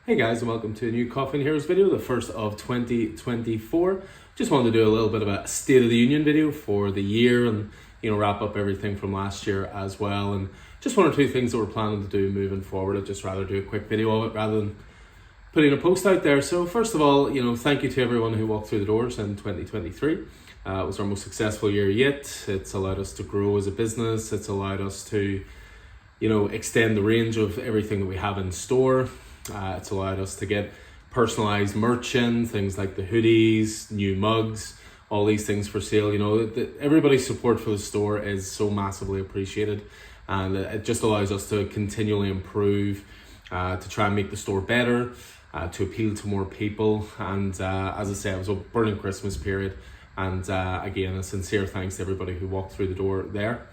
Hey guys, and welcome to a new Coffee and Heroes video, the first of 2024. Just wanted to do a little bit of a State of the Union video for the year and wrap up everything from last year as well, and just one or two things that we're planning to do moving forward. I'd just rather do a quick video of it rather than putting a post out there. So first of all, thank you to everyone who walked through the doors in 2023. It was our most successful year yet. It's allowed us to grow as a business. It's allowed us to extend the range of everything that we have in store. It's allowed us to get personalized merch in, things like the hoodies, new mugs, all these things for sale. Everybody's support for the store is so massively appreciated, and it just allows us to continually improve, to try and make the store better, to appeal to more people. And as I said, it was a burning Christmas period, and again, a sincere thanks to everybody who walked through the door there.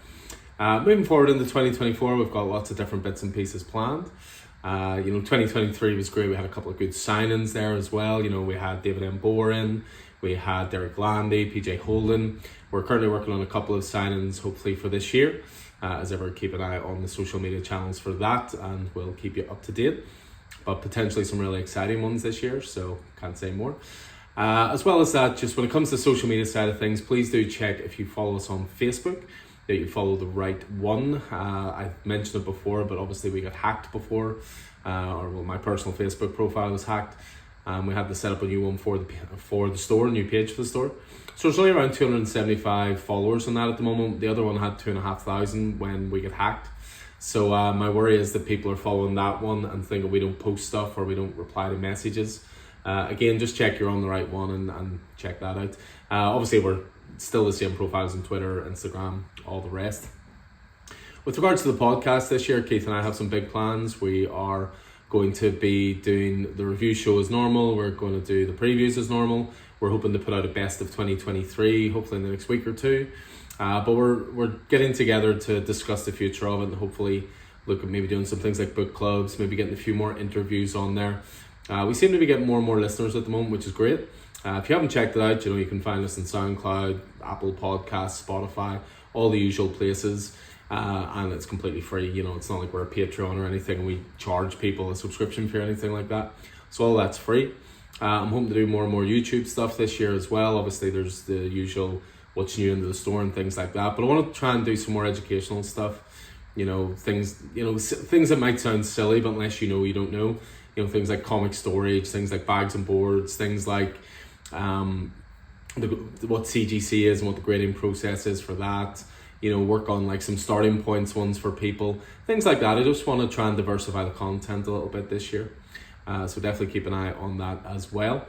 Moving forward into 2024, we've got lots of different bits and pieces planned. 2023 was great. We had a couple of good signings there as well. We had David Embor in, we had Derek Landy, PJ Holden. We're currently working on a couple of signings, hopefully for this year. As ever, keep an eye on the social media channels for that, and we'll keep you up to date. But potentially some really exciting ones this year, so can't say more. As well as that, just when it comes to social media side of things, please do check if you follow us on Facebook, that you follow the right one. I've mentioned it before, but obviously we got hacked before, my personal Facebook profile was hacked. We had to set up a new one for the store, a new page for the store. So there's only around 275 followers on that at the moment. The other one had 2,500 when we get hacked. So my worry is that people are following that one and thinking we don't post stuff or we don't reply to messages. Again, just check you're on the right one and check that out. Obviously we're still the same profiles on Twitter, Instagram, all the rest. With regards to the podcast this year, Keith and I have some big plans. We are going to be doing the review show as normal. We're going to do the previews as normal. We're hoping to put out a best of 2023, hopefully in the next week or two. But we're getting together to discuss the future of it and hopefully look at maybe doing some things like book clubs, maybe getting a few more interviews on there. We seem to be getting more and more listeners at the moment, which is great. If you haven't checked it out, you can find us on SoundCloud, Apple Podcasts, Spotify, all the usual places. And it's completely free. It's not like we're a Patreon or anything. We charge people a subscription fee or anything like that. So all that's free. I'm hoping to do more and more YouTube stuff this year as well. Obviously, there's the usual what's new into the store and things like that. But I want to try and do some more educational stuff. Things that might sound silly, but unless you don't know. Things like comic storage, things like bags and boards, things like what CGC is and what the grading process is for that. Work on like some starting points ones for people, things like that. I just want to try and diversify the content a little bit this year. So definitely keep an eye on that as well.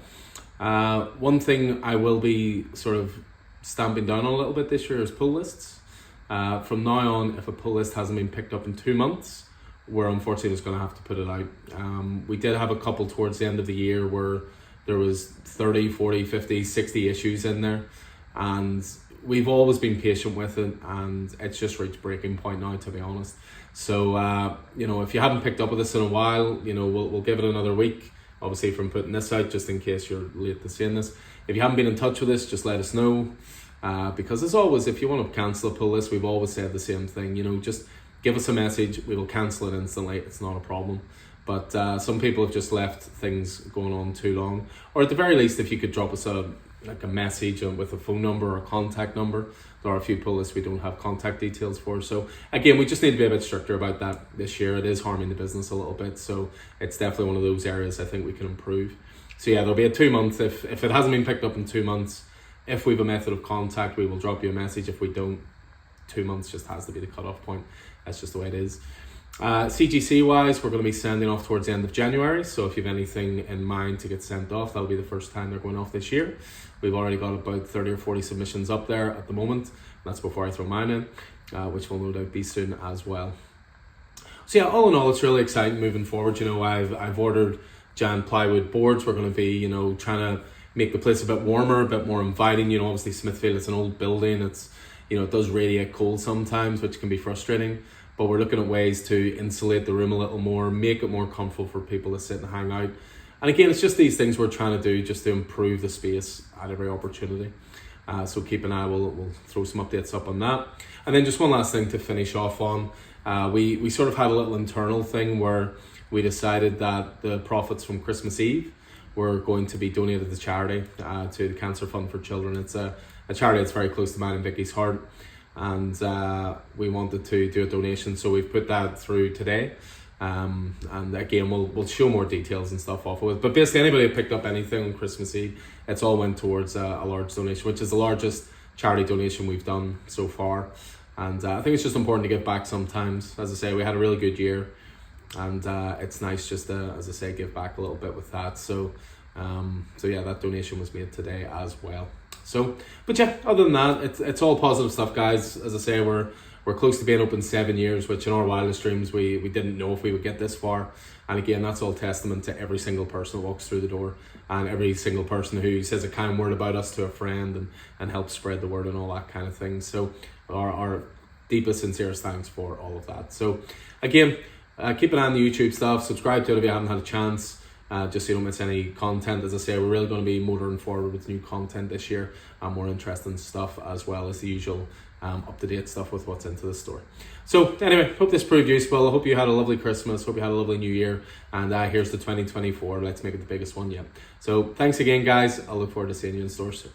One thing I will be sort of stamping down on a little bit this year is pull lists. From now on, if a pull list hasn't been picked up in 2 months, we're unfortunately just going to have to put it out. We did have a couple towards the end of the year where there was 30, 40, 50, 60 issues in there, and we've always been patient with it, and it's just reached breaking point now, to be honest. So if you haven't picked up with this in a while, we'll give it another week, obviously, from putting this out, just in case you're late to seeing this. If you haven't been in touch with us, just let us know, because as always, if you want to cancel a pull list, we've always said the same thing. Just give us a message, we will cancel it instantly. It's not a problem. But some people have just left things going on too long. Or at the very least, if you could drop us a message with a phone number or a contact number. There are a few pull lists we don't have contact details for. So again, we just need to be a bit stricter about that this year. It is harming the business a little bit. So it's definitely one of those areas I think we can improve. So yeah, there'll be a 2 month. If it hasn't been picked up in 2 months, if we have a method of contact, we will drop you a message. If we don't, 2 months just has to be the cutoff point. That's just the way it is. CGC wise, we're going to be sending off towards the end of January. So if you have anything in mind to get sent off, that'll be the first time they're going off this year. We've already got about 30 or 40 submissions up there at the moment. That's before I throw mine in, which will no doubt be soon as well. So yeah, all in all, it's really exciting moving forward. I've ordered giant plywood boards. We're going to be, trying to make the place a bit warmer, a bit more inviting. Obviously Smithfield, it's an old building. It's, it does radiate cold sometimes, which can be frustrating. But we're looking at ways to insulate the room a little more, make it more comfortable for people to sit and hang out. And again, it's just these things we're trying to do just to improve the space at every opportunity. So keep an eye, we'll throw some updates up on that. And then just one last thing to finish off on. We sort of had a little internal thing where we decided that the profits from Christmas Eve were going to be donated to charity, to the Cancer Fund for Children. It's a charity that's very close to mine and Vicky's heart, and we wanted to do a donation, so we've put that through today. And again, we'll show more details and stuff off of it. But basically, anybody who picked up anything on Christmas Eve, it's all went towards a large donation, which is the largest charity donation we've done so far. And I think it's just important to give back sometimes. As I say, we had a really good year, and it's nice just to, as I say, give back a little bit with that. So yeah, that donation was made today as well. So, but yeah, other than that, it's all positive stuff, guys. As I say, we're close to being open 7 years, which in our wildest dreams we didn't know if we would get this far. And again, that's all testament to every single person who walks through the door, and every single person who says a kind word about us to a friend and helps spread the word and all that kind of thing. So our deepest, sincerest thanks for all of that. So again, keep an eye on the YouTube stuff. Subscribe to it if you haven't had a chance, just so you don't miss any content. As I say, we're really going to be motoring forward with new content this year, and more interesting stuff, as well as the usual up-to-date stuff with what's into the store. So anyway, hope this proved useful. I hope you had a lovely Christmas, hope you had a lovely new year, and here's the 2024. Let's make it the biggest one yet. So thanks again, guys. I look forward to seeing you in store soon.